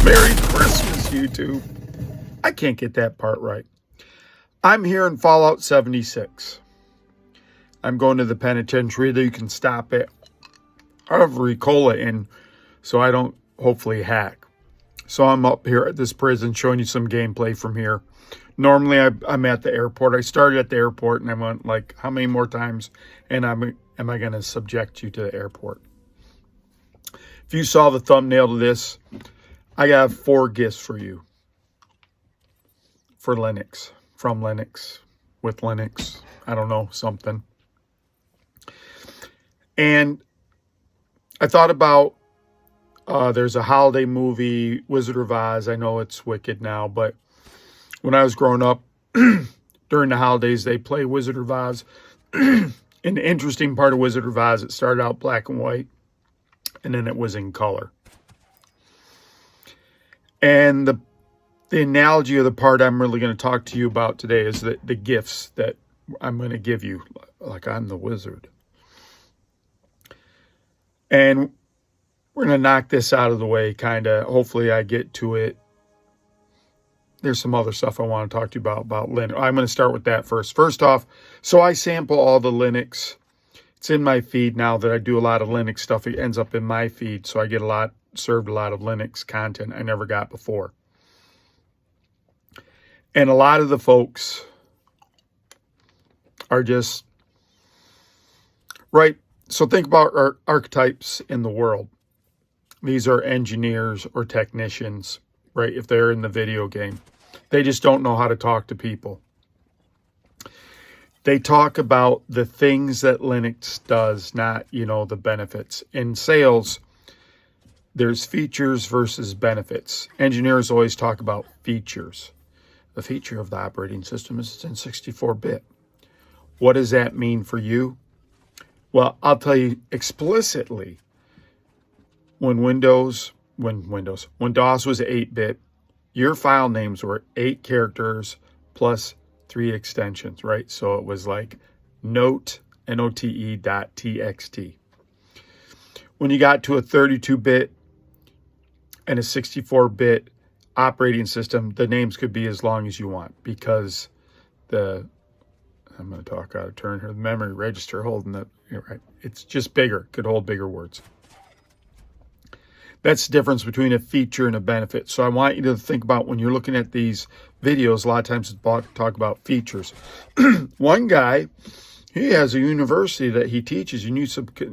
Merry Christmas, YouTube. I can't get that part right. I'm here in Fallout 76. I'm going to the penitentiary that you can stop at every cola in so I don't hopefully hack. So I'm up here at this prison showing you some gameplay from here. Normally I'm at the airport. I started at the airport and I went like, how many more times and am I going to subject you to the airport? If you saw the thumbnail to this, I got 4 gifts for you. For Linux. From Linux. With Linux. I don't know, something. And I thought about, there's a holiday movie, Wizard of Oz. I know it's wicked now, but when I was growing up, during the holidays, they play Wizard of Oz. And the interesting part of Wizard of Oz, it started out black and white, and then it was in color. And the analogy of the part I'm really going to talk to you about today is the gifts that I'm going to give you, like I'm the wizard. And we're going to knock this out of the way, kind of. Hopefully I get to it. There's some other stuff I want to talk to you about Linux. I'm going to start with that first. First off, so I sample all the Linux. It's in my feed now that I do a lot of Linux stuff. It ends up in my feed, so I get served a lot of Linux content I never got before. And a lot of the folks are just, right? So think about our archetypes in the world. These are engineers or technicians, right? If they're in the video game, they just don't know how to talk to people. They talk about the things that Linux does, not, the benefits. In sales, there's features versus benefits. Engineers always talk about features. The feature of the operating system is it's in 64-bit. What does that mean for you? Well, I'll tell you explicitly. When DOS was 8-bit, your file names were 8 characters plus 3 extensions, right? So it was like note, note.txt. When you got to a 32-bit and a 64-bit operating system, the names could be as long as you want because I'm going to talk out of turn here, the memory register holding the, right? It's just bigger, could hold bigger words. That's the difference between a feature and a benefit. So I want you to think about when you're looking at these videos, a lot of times it's talk about features. One guy, he has a university that he teaches and you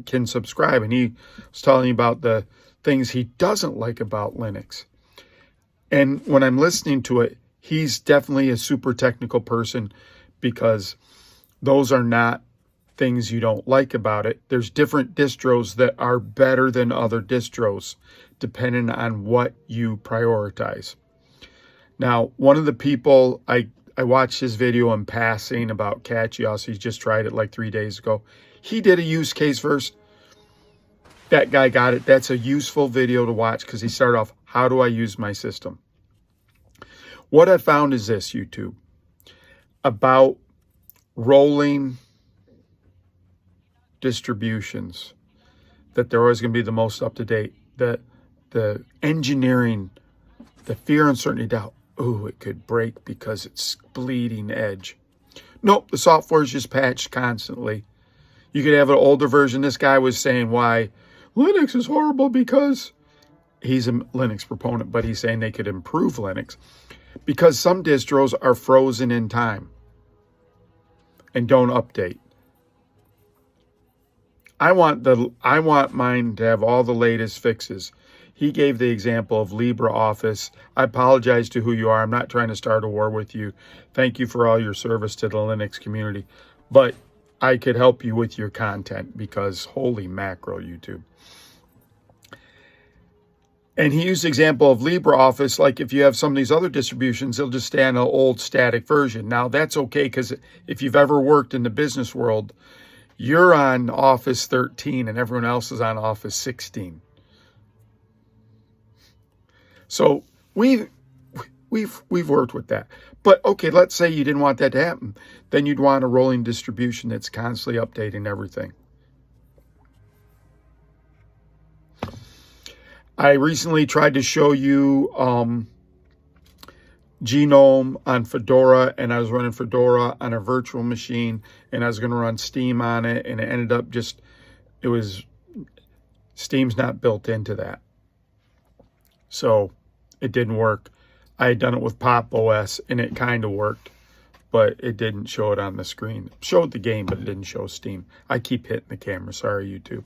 can subscribe. And he was telling you about the things he doesn't like about Linux. And when I'm listening to it, he's definitely a super technical person because those are not things you don't like about it. There's different distros that are better than other distros, depending on what you prioritize. Now, one of the people, I watched his video in passing about CachyOS. He just tried it like 3 days ago. He did a use case first. That guy got it. That's a useful video to watch because he started off, how do I use my system? What I found is this, YouTube, about rolling distributions, that they're always going to be the most up-to-date. The engineering, the fear, uncertainty, doubt. Oh, it could break because it's bleeding edge. Nope, the software is just patched constantly. You could have an older version. This guy was saying why Linux is horrible because he's a Linux proponent, but he's saying they could improve Linux because some distros are frozen in time and don't update. I want mine to have all the latest fixes. He gave the example of LibreOffice. I apologize to who you are. I'm not trying to start a war with you. Thank you for all your service to the Linux community. But I could help you with your content because holy macro, YouTube. And he used the example of LibreOffice, like if you have some of these other distributions, they'll just stay on an old static version. Now, that's okay because if you've ever worked in the business world, you're on Office 13 and everyone else is on Office 16. So we've worked with that. But okay, let's say you didn't want that to happen. Then you'd want a rolling distribution that's constantly updating everything. I recently tried to show you Genome on Fedora, and I was running Fedora on a virtual machine, and I was going to run Steam on it, and it ended up Steam's not built into that. So it didn't work. I had done it with Pop OS, and it kind of worked, but it didn't show it on the screen. It showed the game, but it didn't show Steam. I keep hitting the camera. Sorry, YouTube.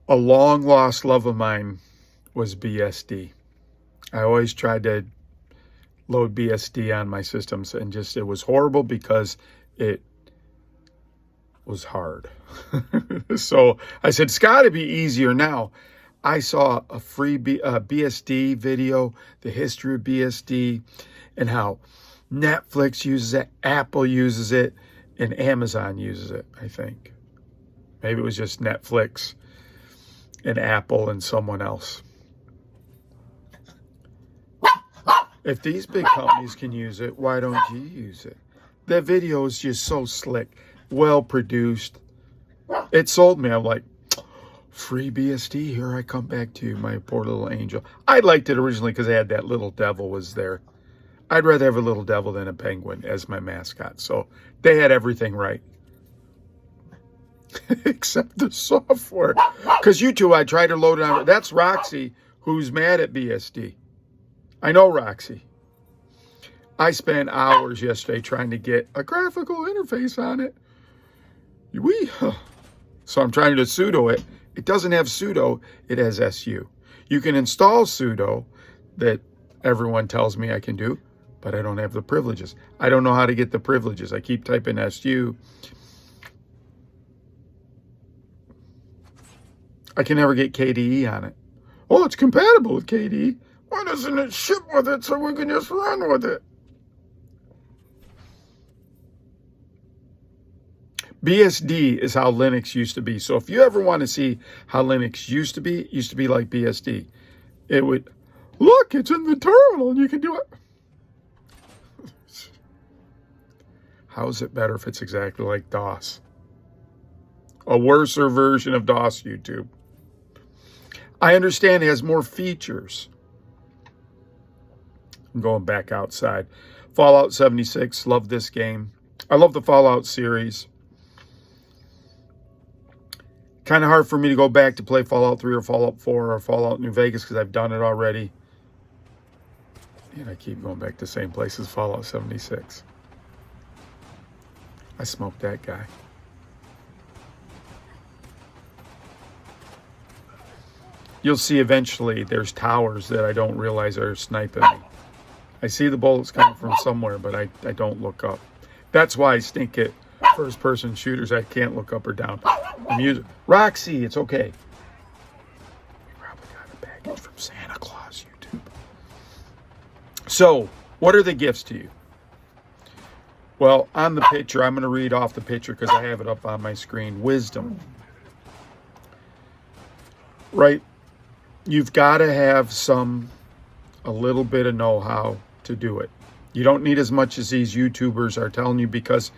A long lost love of mine was BSD. I always tried to load BSD on my systems, and it was horrible because it was hard. So I said, it's got to be easier now. I saw a free BSD video, the history of BSD, and how Netflix uses it, Apple uses it, and Amazon uses it, I think. Maybe it was just Netflix and Apple and someone else. If these big companies can use it, why don't you use it? The video is just so slick, well produced. It sold me. I'm like, FreeBSD, here I come back to you, my poor little angel. I liked it originally because I had that little devil was there. I'd rather have a little devil than a penguin as my mascot. So they had everything right. Except the software. Because YouTube, I tried to load it on. That's Roxy, who's mad at BSD. I know Roxy. I spent hours yesterday trying to get a graphical interface on it. So I'm trying to sudo it. It doesn't have sudo, it has su. You can install sudo that everyone tells me I can do, but I don't have the privileges. I don't know how to get the privileges. I keep typing su. I can never get KDE on it. Oh, it's compatible with KDE. Why doesn't it ship with it so we can just run with it? BSD is how Linux used to be. So if you ever want to see how Linux used to be like BSD. It would, look, it's in the terminal and you can do it. How is it better if it's exactly like DOS? A worser version of DOS, YouTube. I understand it has more features. I'm going back outside. Fallout 76, love this game. I love the Fallout series. Kind of hard for me to go back to play Fallout 3 or Fallout 4 or Fallout New Vegas because I've done it already. And I keep going back to the same place as Fallout 76. I smoked that guy. You'll see eventually there's towers that I don't realize are sniping me. I see the bullets coming from somewhere, but I don't look up. That's why I stink at first-person shooters. I can't look up or down. Roxy, it's okay. We probably got a package from Santa Claus, YouTube. So, what are the gifts to you? Well, on the picture, I'm going to read off the picture because I have it up on my screen. Wisdom. Right? You've got to have a little bit of know-how to do it. You don't need as much as these YouTubers are telling you because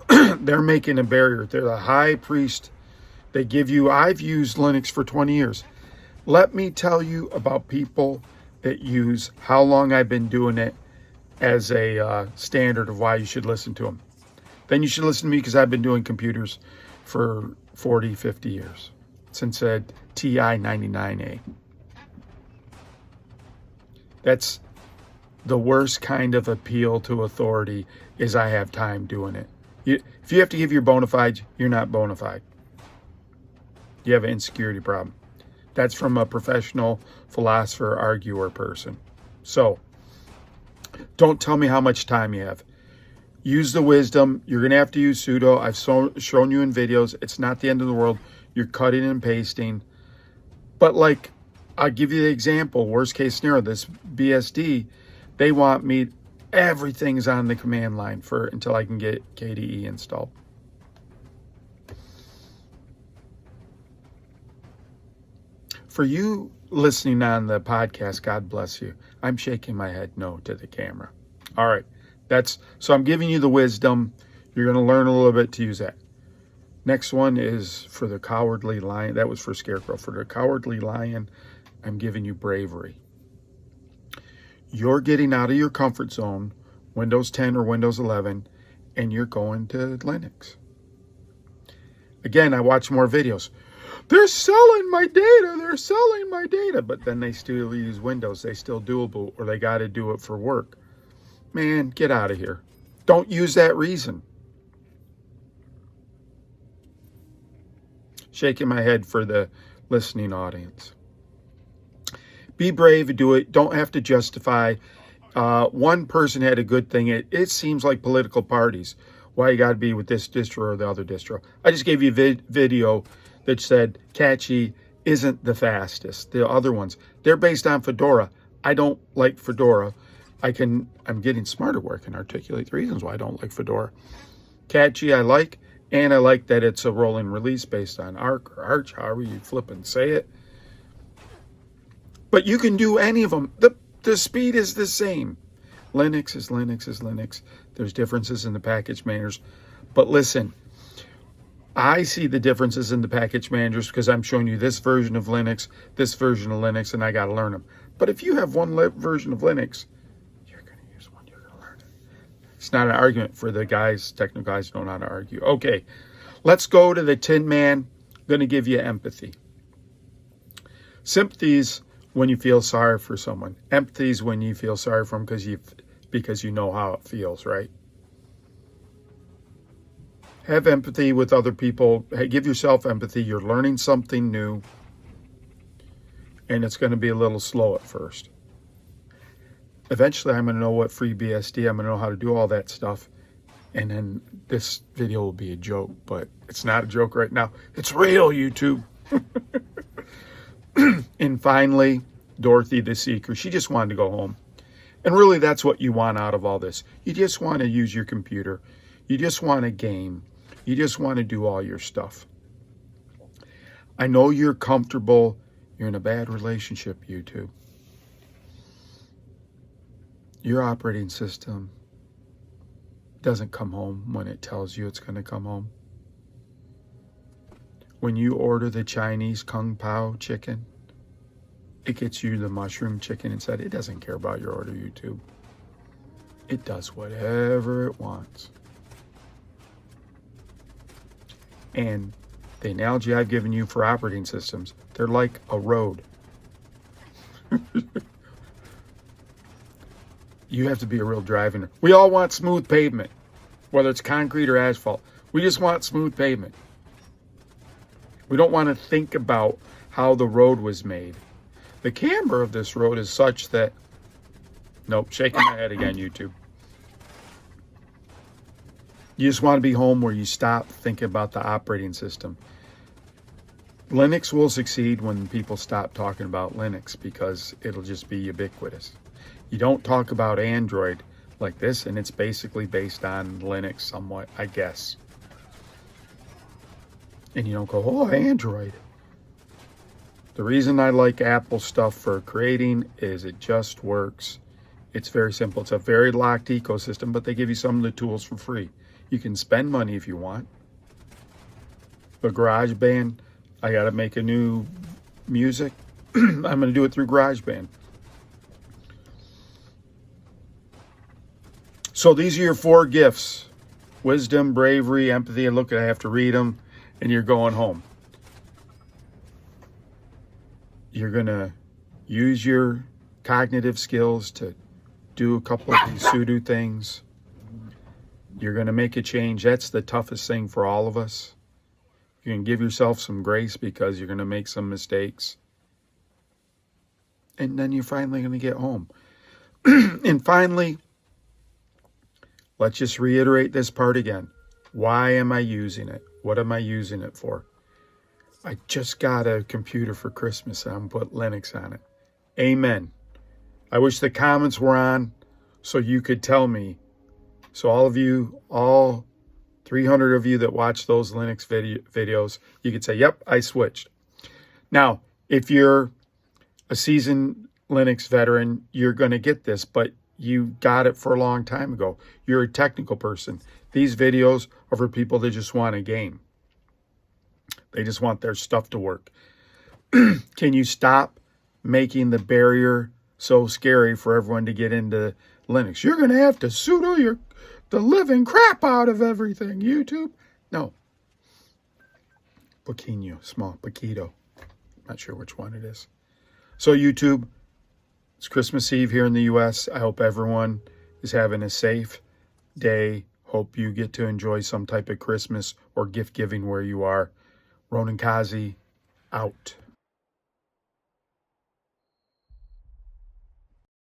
they're making a barrier. They're the high priest. They give you, I've used Linux for 20 years. Let me tell you about people that use how long I've been doing it as a standard of why you should listen to them. Then you should listen to me because I've been doing computers for 40, 50 years. Since a TI 99A. That's the worst kind of appeal to authority is I have time doing it. If you have to give your bona fides, you're not bona fide. You have an insecurity problem. That's from a professional philosopher, arguer person. So, don't tell me how much time you have. Use the wisdom. You're going to have to use sudo. I've shown you in videos. It's not the end of the world. You're cutting and pasting. But like, I'll give you the example. Worst case scenario, this BSD, they want me, everything's on the command line until I can get KDE installed. For you listening on the podcast, God bless you. I'm shaking my head no to the camera. All right. So I'm giving you the wisdom. You're going to learn a little bit to use that. Next one is for the Cowardly Lion. That was for Scarecrow. For the Cowardly Lion, I'm giving you Bravery. You're getting out of your comfort zone, Windows 10 or Windows 11, and you're going to Linux. Again, I watch more videos. They're selling my data. They're selling my data. But then they still use Windows. They still dual boot, or they got to do it for work. Man, get out of here. Don't use that reason. Shaking my head for the listening audience. Be brave and do it. Don't have to justify. One person had a good thing. It seems like political parties. Why you got to be with this distro or the other distro. I just gave you a video that said Cachy isn't the fastest. The other ones, they're based on Fedora. I don't like Fedora. I'm getting smarter where I can articulate the reasons why I don't like Fedora. Cachy I like, and I like that it's a rolling release based on Arc or Arch, however you flip and say it. But you can do any of them. The speed is the same. Linux is Linux is Linux. There's differences in the package managers. But listen, I see the differences in the package managers because I'm showing you this version of Linux, this version of Linux, and I got to learn them. But if you have one version of Linux, you're going to use one, you're going to learn it. It's not an argument for the guys, technical guys don't know how to argue. Okay, let's go to the Tin Man. I'm going to give you empathy. Sympathies when you feel sorry for someone. Empathy is when you feel sorry for them because you know how it feels, right? Have empathy with other people. Hey, give yourself empathy. You're learning something new, and it's going to be a little slow at first. Eventually, I'm going to know what FreeBSD, I'm going to know how to do all that stuff, and then this video will be a joke, but it's not a joke right now. It's real, YouTube. And finally, Dorothy the Seeker. She just wanted to go home. And really, that's what you want out of all this. You just want to use your computer. You just want to game. You just want to do all your stuff. I know you're comfortable. You're in a bad relationship, YouTube. Your operating system doesn't come home when it tells you it's going to come home. When you order the Chinese Kung Pao chicken, it gets you the mushroom chicken inside. It doesn't care about your order, YouTube. It does whatever it wants. And the analogy I've given you for operating systems, they're like a road. You have to be a real driving. We all want smooth pavement, whether it's concrete or asphalt. We just want smooth pavement. We don't want to think about how the road was made. The camber of this road is such that... Nope, shaking my head again, YouTube. You just want to be home where you stop thinking about the operating system. Linux will succeed when people stop talking about Linux because it'll just be ubiquitous. You don't talk about Android like this, and it's basically based on Linux somewhat, I guess. And you don't go, oh, Android. The reason I like Apple stuff for creating is it just works. It's very simple. It's a very locked ecosystem, but they give you some of the tools for free. You can spend money if you want. The GarageBand, I got to make a new music. I'm going to do it through GarageBand. So these are your 4 gifts. Wisdom, bravery, empathy, and look, I have to read them. And you're going home. You're going to use your cognitive skills to do a couple of these pseudo things. You're going to make a change. That's the toughest thing for all of us. You can give yourself some grace because you're going to make some mistakes. And then you're finally going to get home. And finally, let's just reiterate this part again. Why am I using it? What am I using it for? I just got a computer for Christmas and I'm going to put Linux on it. Amen. I wish the comments were on so you could tell me. So all of you, all 300 of you that watch those Linux videos, you could say, yep, I switched. Now, if you're a seasoned Linux veteran, you're going to get this, but you got it for a long time ago. You're a technical person. These videos are for people that just want a game. They just want their stuff to work. Can you stop making the barrier so scary for everyone to get into Linux? You're going to have to sudo the living crap out of everything, YouTube. No. Poquito, small, Poquito. Not sure which one it is. So YouTube, it's Christmas Eve here in the U.S. I hope everyone is having a safe day. Hope you get to enjoy some type of Christmas or gift giving where you are. Ronin Kaze, out.